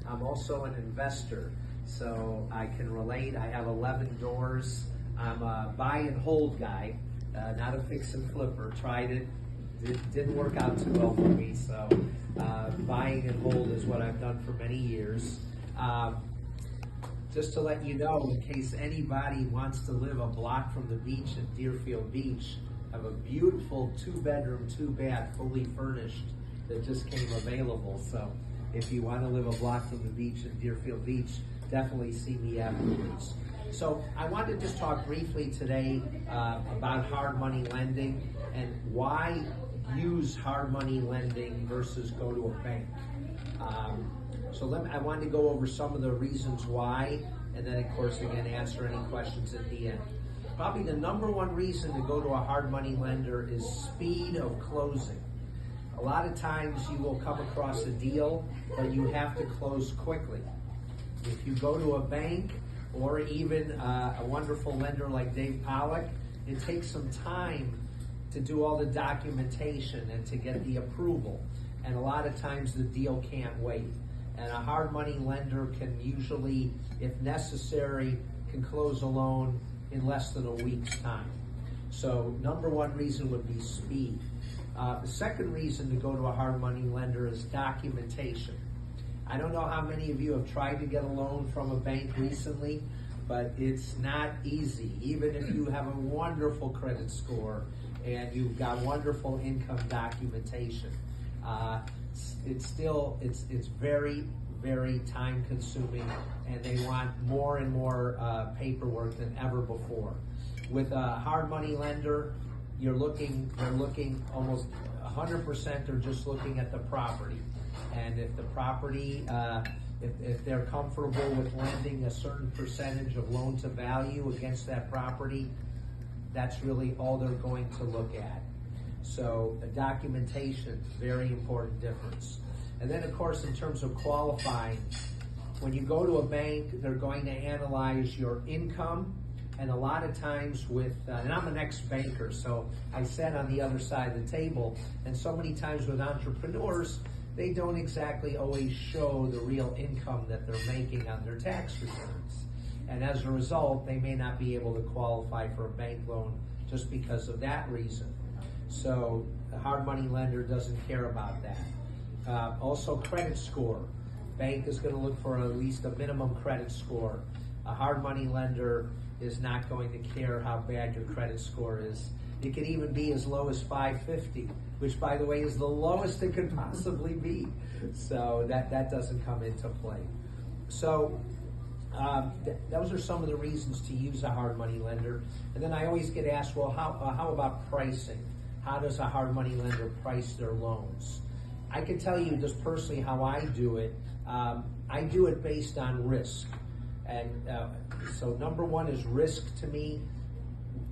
I'm also an investor, so I can relate. I have 11 doors. I'm a buy and hold guy, not a fix and flipper. Tried it, didn't work out too well for me, so buying and hold is what I've done for many years. Just to let you know, in case anybody wants to live a block from the beach at Deerfield Beach, I have a beautiful 2-bedroom, 2-bath, fully furnished that just came available. So if you want to live a block from the beach at Deerfield Beach, definitely see me afterwards. So I wanted to just talk briefly today about hard money lending and why use hard money lending versus go to a bank. I wanted to go over some of the reasons why, and then of course again answer any questions at the end. Probably the number one reason to go to a hard money lender is speed of closing. A lot of times you will come across a deal, but you have to close quickly. If you go to a bank or even a wonderful lender like Dave Pollock, it takes some time to do all the documentation and to get the approval. And a lot of times the deal can't wait. And a hard money lender can usually, if necessary, can close a loan in less than a week's time. So number one reason would be speed. The second reason to go to a hard money lender is documentation. I don't know how many of you have tried to get a loan from a bank recently, but it's not easy. Even if you have a wonderful credit score and you've got wonderful income documentation, it's very, very time consuming, and they want more and more paperwork than ever before. With a hard money lender, they're looking almost 100% are just looking at the property. And if the property, if they're comfortable with lending a certain percentage of loan to value against that property, that's really all they're going to look at. So documentation, very important difference. And then of course, in terms of qualifying, when you go to a bank, they're going to analyze your income. And a lot of times and I'm an ex-banker, so I sat on the other side of the table, and so many times with entrepreneurs, they don't exactly always show the real income that they're making on their tax returns. And as a result, they may not be able to qualify for a bank loan just because of that reason. So a hard money lender doesn't care about that. Also credit score. Bank is going to look for at least a minimum credit score. A hard money lender is not going to care how bad your credit score is. It can even be as low as 550, which by the way is the lowest it could possibly be. So that doesn't come into play. So those are some of the reasons to use a hard money lender. And then I always get asked, well, how about pricing? How does a hard money lender price their loans? I can tell you just personally how I do it. I do it based on risk. And so number one is risk to me.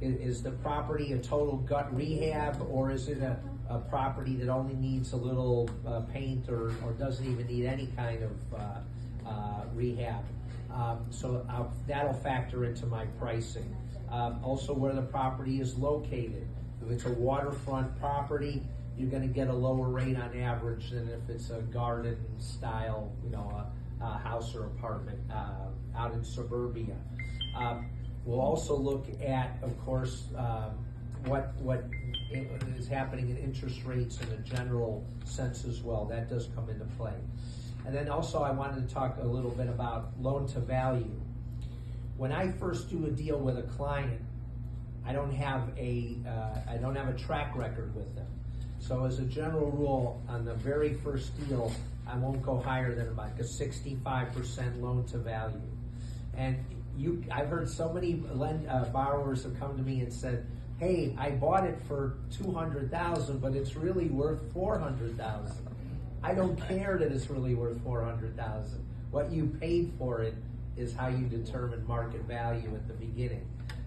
Is the property a total gut rehab, or is it a property that only needs a little paint or doesn't even need any kind of rehab? So that'll factor into my pricing. Also where the property is located. If it's a waterfront property, you're going to get a lower rate on average than if it's a garden style, a house or apartment out in suburbia. We'll also look at, of course, what is happening in interest rates in a general sense as well. That does come into play. And then also I wanted to talk a little bit about loan to value. When I first do a deal with a client, I don't have a track record with them. So as a general rule, on the very first deal, I won't go higher than about a 65% loan to value. And I've heard so many borrowers have come to me and said, hey, I bought it for $200,000, but it's really worth $400,000. I don't care that it's really worth $400,000. What you paid for it is how you determine market value at the beginning.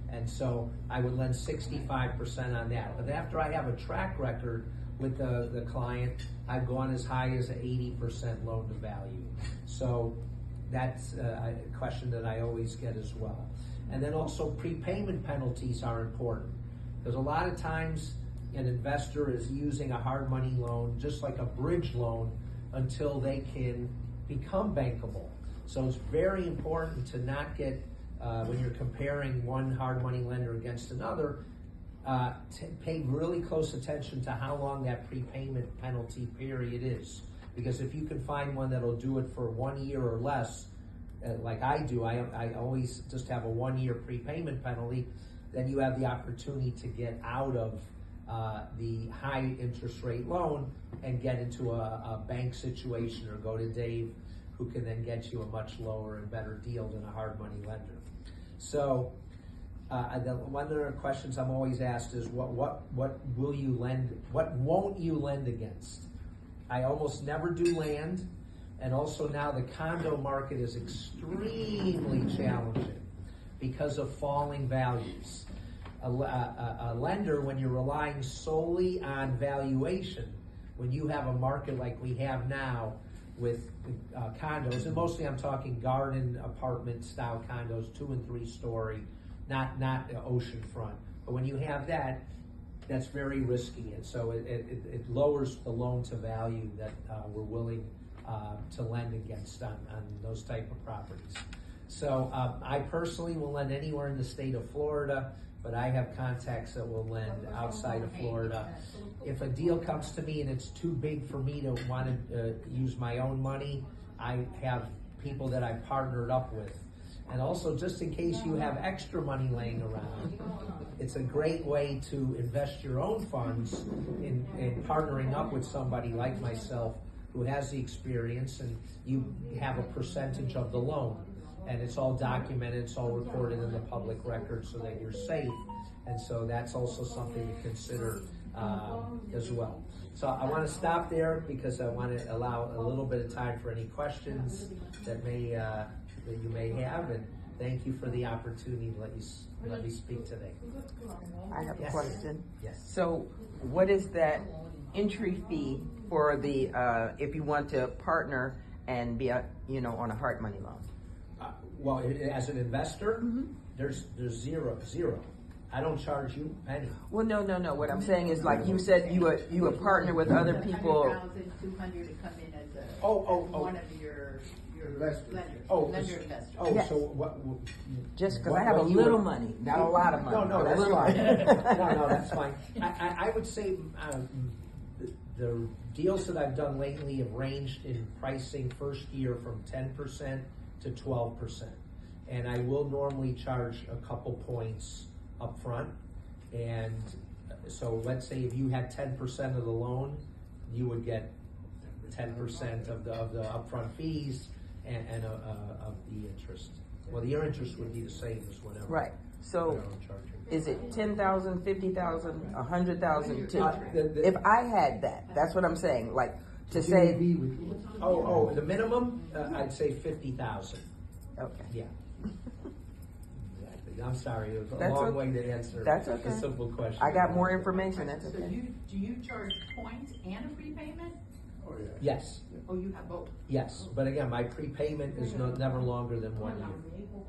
And so I would lend 65% on that. But after I have a track record with the client, I've gone as high as 80% loan to value. So that's a question that I always get as well. And then also prepayment penalties are important, because a lot of times an investor is using a hard money loan just like a bridge loan until they can become bankable. So it's very important to not get, when you're comparing one hard money lender against another, pay really close attention to how long that prepayment penalty period is. Because if you can find one that'll do it for 1 year or less, like I do, I always just have a 1 year prepayment penalty, then you have the opportunity to get out of the high interest rate loan and get into a bank situation, or go to Dave, who can then get you a much lower and better deal than a hard money lender. So one of the questions I'm always asked is, what will you lend, what won't you lend against? I almost never do land, and also now the condo market is extremely challenging because of falling values. A lender, when you're relying solely on valuation, when you have a market like we have now with condos, and mostly I'm talking garden apartment style condos, 2 and 3 story, not oceanfront. But when you have that, that's very risky, and so it lowers the loan to value that we're willing to lend against on those type of properties. So I personally will lend anywhere in the state of Florida, but I have contacts that will lend outside of Florida. If a deal comes to me and it's too big for me to want to use my own money, I have people that I've partnered up with. And also, just in case you have extra money laying around, it's a great way to invest your own funds in partnering up with somebody like myself who has the experience, and you have a percentage of the loan. And it's all documented, it's all recorded in the public record so that you're safe. And so that's also something to consider as well. So I want to stop there because I want to allow a little bit of time for any questions that you may have, and thank you for the opportunity to let me speak today. I have a question. Yes. So what is that entry fee for the if you want to partner and be on a hard money loan? Well, as an investor, there's zero. I don't charge you a penny. Well, no. What I'm saying is, like you said, you a partner with other people. $100,200 to come in as one of your lenders. Lender investor. Oh, Yes. so what? Just because I have a little money, not a lot of money. No, but a that's little fine. money. No, that's fine. I would say the deals that I've done lately have ranged in pricing first year from 10% to 12%. And I will normally charge a couple points up front. And so let's say if you had 10% of the loan, you would get 10% of the upfront fees and of the interest. Well, your interest would be the same as whatever. Right. So whatever I'm charging. is it 10,000, 50,000, 100,000? The- If I had that, that's what I'm saying. Like to say, the minimum, I'd say 50,000. okay. Yeah. Exactly. I'm sorry, it was a That's long okay. way to answer That's okay. a simple question. I got more information. That's So okay. do you charge points and a prepayment? Yes, Oh, you have both? yes. But again, my prepayment is never longer than 1 year.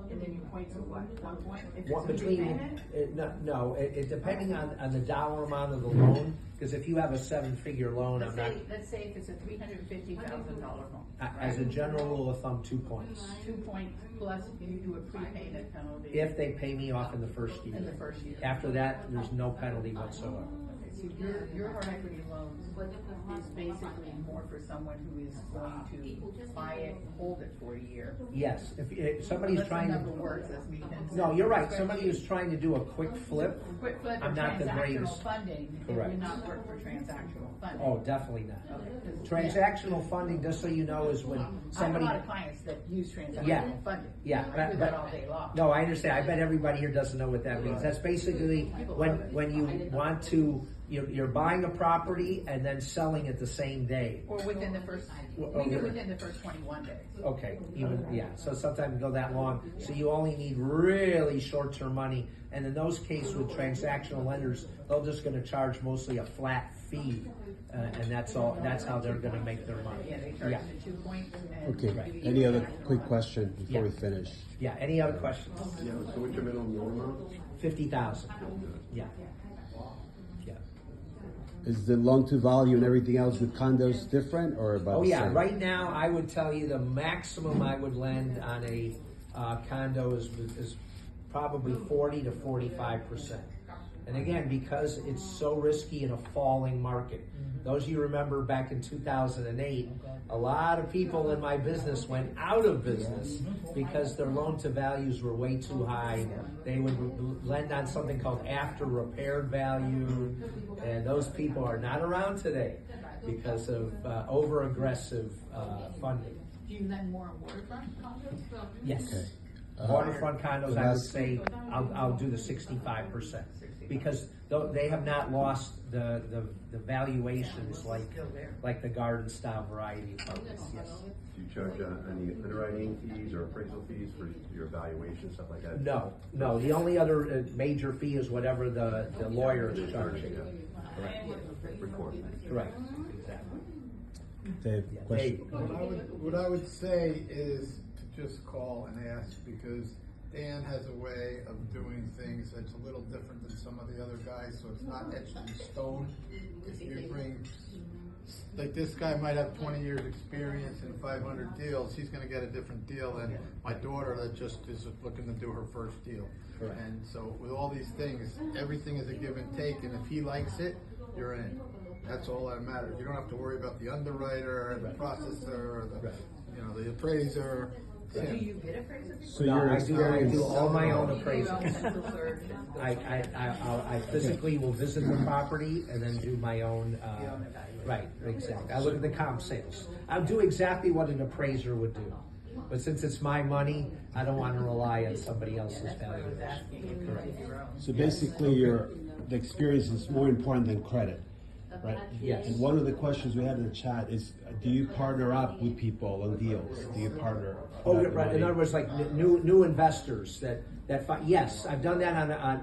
And then your points are what, 1 point? If What it's a between, prepayment? it depending on the dollar amount of the loan, because if you have a 7-figure loan, I'm not, Let's say if it's a $350,000 loan. as a general rule of thumb, 2 points. 2 points plus if you do a prepayment penalty. If they pay me off in the first year. In the first year. After that, there's no penalty whatsoever. Okay, so your hard equity loans is basically more for someone who is going to buy it and hold it for a year. Yes, if somebody's Unless trying the to. number works, as we can. No, you're right. Somebody who's trying to do a quick flip. Quick flip or I'm not the transactional greatest. funding, it Correct. would not work for transactional funding. Oh, definitely not. Okay, 'cause- Transactional funding, just so you know, is when I have a somebody. lot of clients that use transactional Yeah. funding. Yeah, I do that all day long. No, I understand. I bet everybody here doesn't know what that means. That's basically when you want to, you're buying a property and then selling it the same day. Or within the first, Well, we do okay. within the first 21 days. Okay, so sometimes go that long. So you only need really short-term money. And in those cases with transactional lenders, they're just gonna charge mostly a flat fee. And that's how they're gonna make their money. Yeah, they charge Yeah. the 2 points and. Okay, Right. any other quick question before Yeah. we finish? Yeah, any other questions? Yeah, so what's your minimum loan amount? 50,000. Yeah. Yeah. Is the loan to value and everything else with condos different or about Oh the yeah, same? right now, I would tell you the maximum I would lend on a condo is probably 40 to 45%. And again, because it's so risky in a falling market. Those of you remember back in 2008, a lot of people in my business went out of business because their loan to values were way too high. They would lend on something called after repaired value, and those people are not around today because of over aggressive funding. Do you lend more on waterfront condos? Yes. Okay. Waterfront condos, I would that's- say, I'll do the 65%. Because they have not lost the valuations like the garden style variety apartments, yes. Do you charge any underwriting fees or appraisal fees for your evaluation, stuff like that? No, the only other major fee is whatever the lawyer is charging. Correct, Report. correct, exactly. Dave, question? What I would say is to just call and ask, because Dan has a way of doing things that's a little different than some of the other guys, so it's not etched in stone. If you bring, like this guy might have 20 years experience and 500 deals, he's gonna get a different deal than my daughter that just is looking to do her first deal. Correct. And so with all these things, everything is a give and take, and if he likes it, you're in. That's all that matters. You don't have to worry about the underwriter, or the processor, or the, the appraiser. Do you get appraisals? So No, your I experience, do all my own Your appraisals. central search and- I physically will visit the property and then do my own, right, exactly. I look at the comp sales. I'll do exactly what an appraiser would do. But since it's my money, I don't want to rely on somebody else's That's what I was valuation. asking, if you Correct. did your own. so basically the experience is more important than credit, right? Yes. And one of the questions we had in the chat is, do you partner up with people on deals? Do you partner? Oh, put out right, in money? other words, like new investors yes, I've done that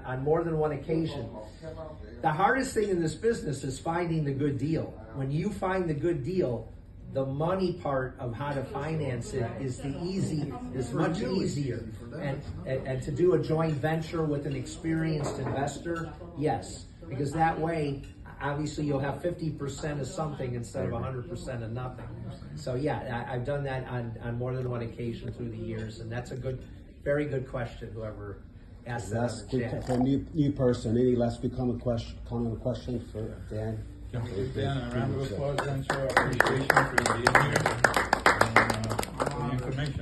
on more than one occasion. The hardest thing in this business is finding the good deal. When you find the good deal, the money part of how to finance it is much easier. And to do a joint venture with an experienced investor, yes, because that way, obviously you'll have 50% of something instead of 100% of nothing. So yeah, I've done that on more than one occasion through the years, and that's a very good question, whoever asked that Last on the quick, chat. for a new person, any last quick comment question for Dan? Can we give Dan a round of applause and show our appreciation for being here and for the information?